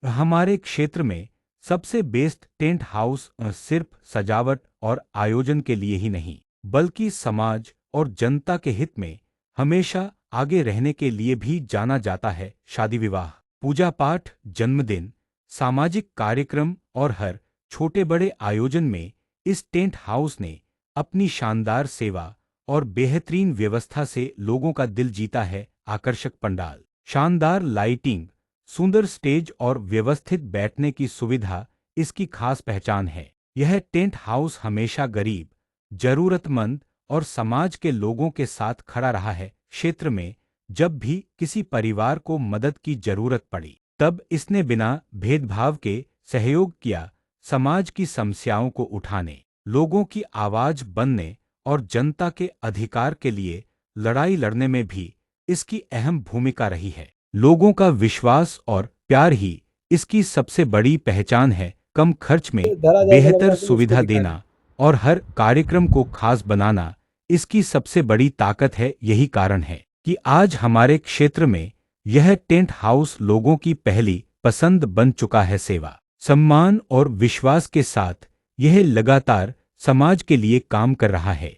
हमारे क्षेत्र में सबसे बेस्ट टेंट हाउस सिर्फ सजावट और आयोजन के लिए ही नहीं, बल्कि समाज और जनता के हित में हमेशा आगे रहने के लिए भी जाना जाता है। शादी विवाह, पूजा पाठ, जन्मदिन, सामाजिक कार्यक्रम और हर छोटे बड़े आयोजन में इस टेंट हाउस ने अपनी शानदार सेवा और बेहतरीन व्यवस्था से लोगों का दिल जीता है। आकर्षक पंडाल, शानदार लाइटिंग, सुंदर स्टेज और व्यवस्थित बैठने की सुविधा इसकी खास पहचान है। यह टेंट हाउस हमेशा गरीब, जरूरतमंद और समाज के लोगों के साथ खड़ा रहा है। क्षेत्र में जब भी किसी परिवार को मदद की जरूरत पड़ी, तब इसने बिना भेदभाव के सहयोग किया। समाज की समस्याओं को उठाने, लोगों की आवाज बनने और जनता के अधिकार के लिए लड़ाई लड़ने में भी इसकी अहम भूमिका रही है। लोगों का विश्वास और प्यार ही इसकी सबसे बड़ी पहचान है। कम खर्च में बेहतर सुविधा देना और हर कार्यक्रम को खास बनाना इसकी सबसे बड़ी ताकत है। यही कारण है कि आज हमारे क्षेत्र में यह टेंट हाउस लोगों की पहली पसंद बन चुका है। सेवा, सम्मान और विश्वास के साथ यह लगातार समाज के लिए काम कर रहा है।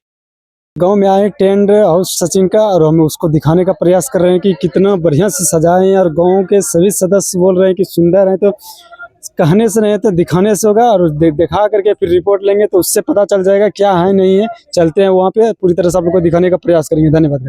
गांव में आए टेंट हाउस सचिन का, और हम उसको दिखाने का प्रयास कर रहे हैं कि कितना बढ़िया से सजाए हैं। और गांव के सभी सदस्य बोल रहे हैं कि सुंदर है। तो कहने से नहीं तो दिखाने से होगा, और दिखा करके फिर रिपोर्ट लेंगे तो उससे पता चल जाएगा क्या है नहीं है। चलते हैं वहाँ पे, पूरी तरह से आप लोग को दिखाने का प्रयास करेंगे। धन्यवाद।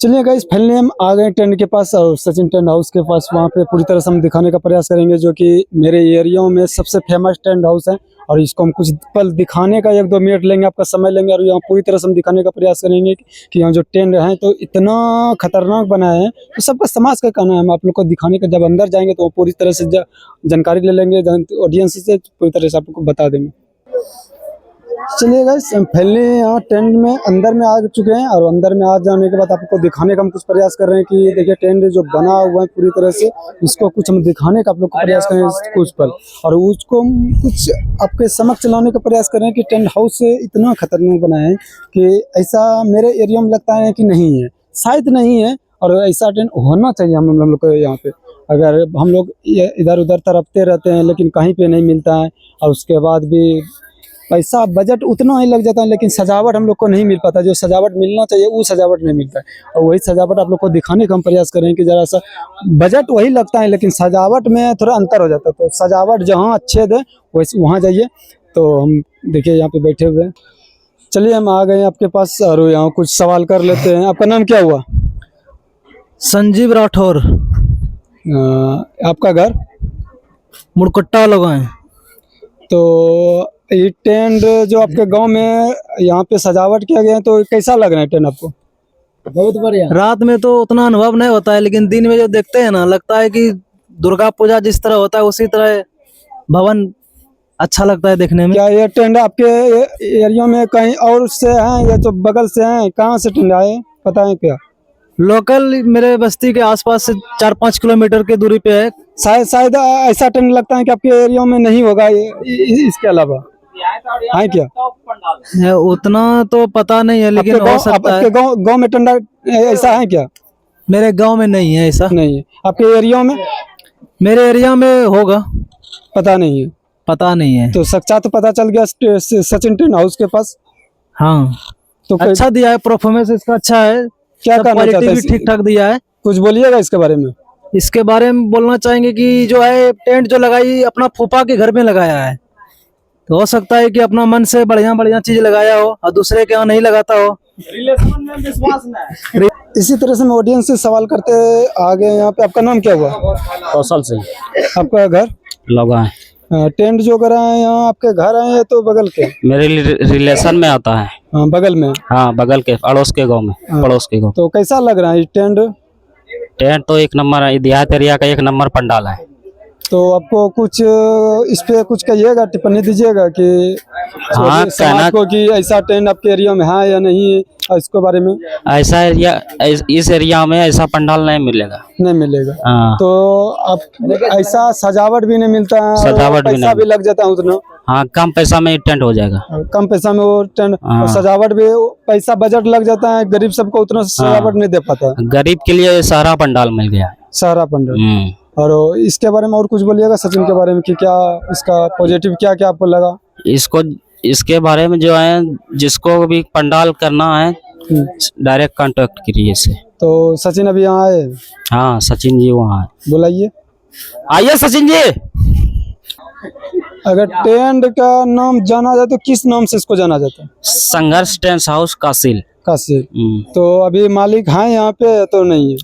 चलिए गाइस, फाइनली हम आ गए टेंट के पास और सचिन टेंट हाउस के पास। वहाँ पे पूरी तरह से हम दिखाने का प्रयास करेंगे, जो कि मेरे एरिया में सबसे फेमस टेंट हाउस है। और इसको हम कुछ पल दिखाने का 1-2 मिनट लेंगे, आपका समय लेंगे, और यहाँ पूरी तरह से हम दिखाने का प्रयास करेंगे कि यहाँ जो टेंट है तो इतना खतरनाक बनाए हैं। तो सबका समाज का कहना है, हम आप लोग को दिखाने का, जब अंदर जाएंगे तो पूरी तरह से जानकारी ले लेंगे ऑडियंस से, पूरी तरह से आपको बता देंगे। चलिए गाइस, हम फाइनली यहाँ टेंट में अंदर में आ चुके हैं, और अंदर में आ जाने के बाद आपको दिखाने का हम कुछ प्रयास कर रहे हैं कि देखिए टेंट जो बना हुआ है पूरी तरह से, इसको कुछ हम दिखाने का आप लोग को प्रयास कर रहे हैं कुछ पल, और उसको हम कुछ आपके समक्ष लाने का प्रयास कर रहे हैं कि टेंट हाउस से इतना खतरनाक बनाए हैं कि ऐसा मेरे एरिया में लगता है कि नहीं है, शायद नहीं है। और ऐसा टेंट होना चाहिए हम लोग को यहाँ पे। अगर हम लोग इधर उधर तरपते रहते हैं लेकिन कहीं पे नहीं मिलता है, और उसके बाद भी पैसा बजट उतना ही लग जाता है, लेकिन सजावट हम लोग को नहीं मिल पाता। जो सजावट मिलना चाहिए वो सजावट नहीं मिलता है। और वही सजावट आप लोग को दिखाने का हम प्रयास करें कि जरा सा बजट वही लगता है, लेकिन सजावट में थोड़ा अंतर हो जाता है। तो सजावट जहाँ अच्छे दे वैसे वहाँ जाइए। तो हम देखिए यहाँ पे बैठे हुए हैं। चलिए हम आ गए आपके पास, और यहाँ कुछ सवाल कर लेते हैं। आपका नाम क्या हुआ? संजीव राठौर। आपका घर? मुड़कट्टा लगाए। तो ये टेंट जो आपके गांव में यहाँ पे सजावट किया गया है, तो कैसा लग रहा है टेंट आपको? बहुत बढ़िया। रात में तो उतना अनुभव नहीं होता है, लेकिन दिन में जो देखते हैं ना, लगता है कि दुर्गा पूजा जिस तरह होता है उसी तरह भवन अच्छा लगता है देखने में। क्या ये टेंट आपके एरिया में कहीं और से हैं या तो बगल से हैं? कहाँ से टेंट आए पता है क्या? लोकल मेरे बस्ती के आसपास से 4-5 किलोमीटर की दूरी पे है। शायद ऐसा टेंट लगता है कि आपके एरिया में नहीं होगा इसके अलावा, है क्या? उतना तो पता नहीं है, लेकिन हो सकता है। आपके गांव में टेंट ऐसा है क्या? मेरे गांव में नहीं है, ऐसा नहीं है। आपके एरिया में? मेरे एरिया में होगा, पता नहीं है। पता नहीं है। तो सच्चा तो पता चल गया सचिन टेंट हाउस के पास। हाँ, तो अच्छा दिया है, परफॉर्मेंस इसका अच्छा है। क्या कहना चाहते हैं? ठीक ठाक दिया है। कुछ बोलिएगा इसके बारे में? इसके बारे में बोलना चाहेंगे कि जो है टेंट जो लगाई अपना फूफा के घर में लगाया है, तो हो सकता है कि अपना मन से बढ़िया बढ़िया चीज लगाया हो और दूसरे के यहाँ नहीं लगाता हो। रिलेशन में विश्वास नहीं। इसी तरह से मैं ऑडियंस से सवाल करते आगे। यहाँ पे आपका नाम क्या हुआ? कौशल सिंह। आपका घर? लगा है। टेंट जो करा है यहाँ आपके घर आए हैं तो बगल के? मेरे रिलेशन में आता है। बगल में? हाँ, बगल के, अड़ोस के गांव में। पड़ोस के गांव। तो कैसा लग रहा है टेंट? टेंट तो एक नंबर है, देहात एरिया का एक नंबर पंडाल है। तो आपको कुछ इस पे कुछ कहिएगा, टिप्पणी दीजिएगा कि हाँ, समाज को कि ऐसा टेंट आपके एरिया में है या नहीं, इसके बारे में? ऐसा एरिया, इस एरिया में ऐसा पंडाल नहीं मिलेगा। नहीं मिलेगा। हाँ। तो अब ऐसा सजावट भी नहीं मिलता है, सजावट भी पैसा भी लग जाता है उतना। हाँ, कम पैसा में टेंट हो जाएगा। कम पैसा में वो टेंट, और सजावट भी पैसा बजट लग जाता है, गरीब सबको उतना सजावट नहीं दे पाता। गरीब के लिए सारा पंडाल मिल गया। सारा पंडाल। और इसके बारे में और कुछ बोलिएगा सचिन के बारे में कि क्या इसका पॉजिटिव क्या क्या आपको लगा? इसको इसके बारे में जो है, जिसको भी पंडाल करना है डायरेक्ट कांटेक्ट करिए से। तो सचिन अभी यहाँ आए? हाँ, सचिन जी वहाँ है। बुलाइए। आइए सचिन जी। अगर टेंट का नाम जाना जाए तो किस नाम से इसको जाना जाता है? संघर्ष टेंट हाउस कासिल। काशी। तो अभी मालिक हैं यहाँ पे तो नहीं है?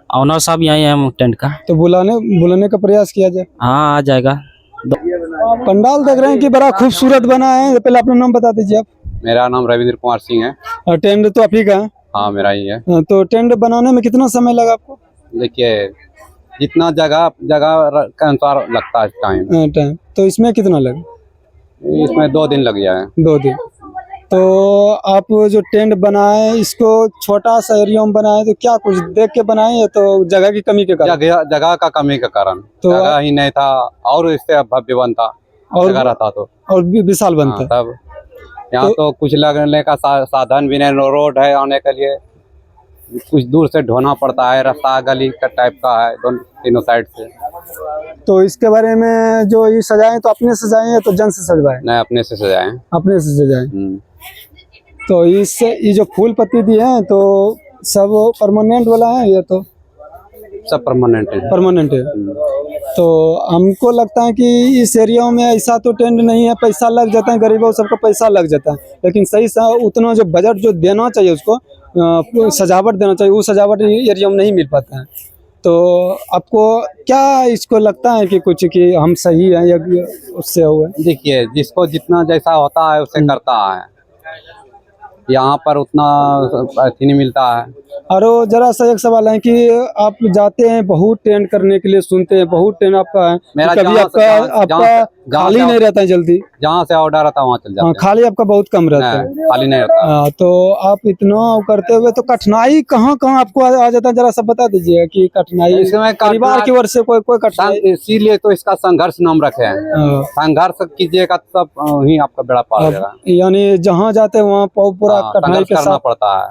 ऑनर साहब यहीं हैं टेंट का। तो बुलाने का प्रयास किया जाए। हाँ, आ जाएगा। पंडाल देख रहे हैं कि बड़ा खूबसूरत बना है। पहले अपना नाम बता दीजिए आप। मेरा नाम रविंद्र कुमार सिंह है। और टेंट तो आप ही का है? हाँ, मेरा ही है। तो टेंट बनाने में कितना समय लगा आपको? देखिए, जितना जगह के अनुसार लगता है टाइम। तो इसमें कितना लगा? इसमें 2 दिन लग जाए। 2 दिन। तो आप जो टेंट बनाए इसको छोटा सा एरिया में बनाए तो क्या कुछ देख के बनाए या तो जगह की कमी के कारण? जगह का कमी के कारण। तो जगह ही नहीं था और इससे भव्य बनता और जगह रहता तो और भी विशाल बनता। तब यहाँ तो कुछ लगने का साधन भी नहीं। रोड है आने के लिए, कुछ दूर से ढोना पड़ता है। रास्ता गली का टाइप का है तीनों साइड से। तो इसके बारे में जो ये सजाए तो अपने सजाए या तो जन से सजवाए? नहीं, अपने से सजाए। अपने से सजाए। तो इससे ये जो फूल पत्ती दिए हैं तो सब परमानेंट वाला है या तो सब परमानेंट है? परमानेंट है। तो हमको लगता है कि इस एरिया में ऐसा तो टेंट नहीं है, पैसा लग जाता है, गरीबों सबका पैसा लग जाता है, लेकिन सही सा उतना जो बजट जो देना चाहिए उसको सजावट देना चाहिए, वो सजावट एरिया में नहीं मिल पाता है। तो आपको क्या इसको लगता है कि कुछ कि हम सही हैं या उससे हुआ? देखिए, जिसको जितना जैसा होता है उसे करता है। यहाँ पर उतना अथी नहीं मिलता है। और जरा सा एक सवाल है कि आप जाते हैं बहुत टेंट करने के लिए, सुनते हैं बहुत टेंट आपका है, मेरा कभी आपका खाली नहीं रहता है जल्दी? जहाँ से ऑर्डर आता है वहाँ चल जाते हैं। खाली आपका बहुत कम रहता है? खाली नहीं रहता। तो आप इतना करते हुए तो कठिनाई कहाँ कहाँ आपको आ जाता है, जरा सा बता दीजिए कि कठिनाई परिवार की ओर से कोई कठिनाई? इसीलिए तो इसका संघर्ष नाम रखे हैं। संघर्ष कीजिएगा तब ही आपका बेड़ा पार हो जाएगा। यानी जहाँ जाते हैं वहाँ पूरा कठिनाई के साथ पड़ता है।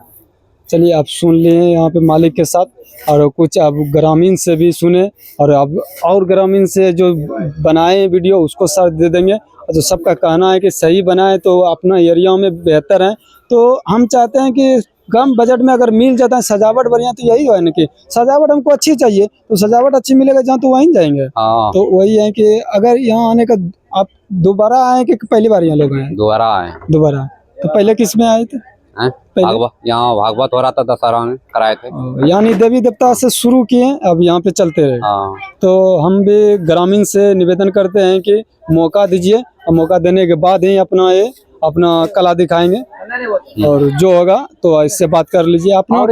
चलिए, आप सुन लिए यहाँ पे मालिक के साथ, और कुछ अब ग्रामीण से भी सुने, और अब और ग्रामीण से जो बनाए वीडियो उसको साथ दे देंगे। और जो सबका कहना है कि सही बनाए तो अपना एरिया में बेहतर है। तो हम चाहते हैं कि कम बजट में अगर मिल जाता है सजावट बढ़िया, तो यही है ना कि सजावट हमको अच्छी चाहिए, तो सजावट अच्छी मिलेगा जहाँ तो वहीं जाएंगे। तो वही है कि अगर यहाँ आने का आप दोबारा आए कि पहली बार यहाँ लोग आए? दोबारा आए। दोबारा। तो पहले किस में आए थे? यहाँ भागवत हो रहा था, दशहरा में कराए थे। यानी देवी देवता से शुरू किए, अब यहाँ पे चलते रहे। तो हम भी ग्रामीण से निवेदन करते हैं कि मौका दीजिए, और मौका देने के बाद ही अपना कला दिखाएंगे, और जो होगा तो इससे बात कर लीजिए। अपना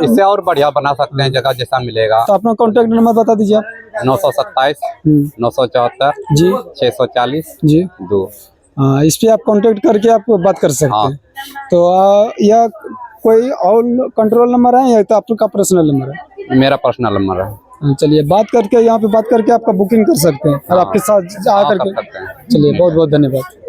इससे और बढ़िया बना सकते हैं, जगह जैसा मिलेगा। तो अपना कॉन्टेक्ट नंबर बता दीजिए आप। 927 974 जी 640 जी 2। हाँ, इस पे आप कांटेक्ट करके आप बात कर सकते हैं। तो या कोई और कंट्रोल नंबर है या तो आपका पर्सनल नंबर है? मेरा पर्सनल नंबर है। चलिए, बात करके यहाँ पे बात करके आपका बुकिंग कर सकते हैं और आपके साथ जा करके। सकते हैं। चलिए, बहुत बहुत धन्यवाद।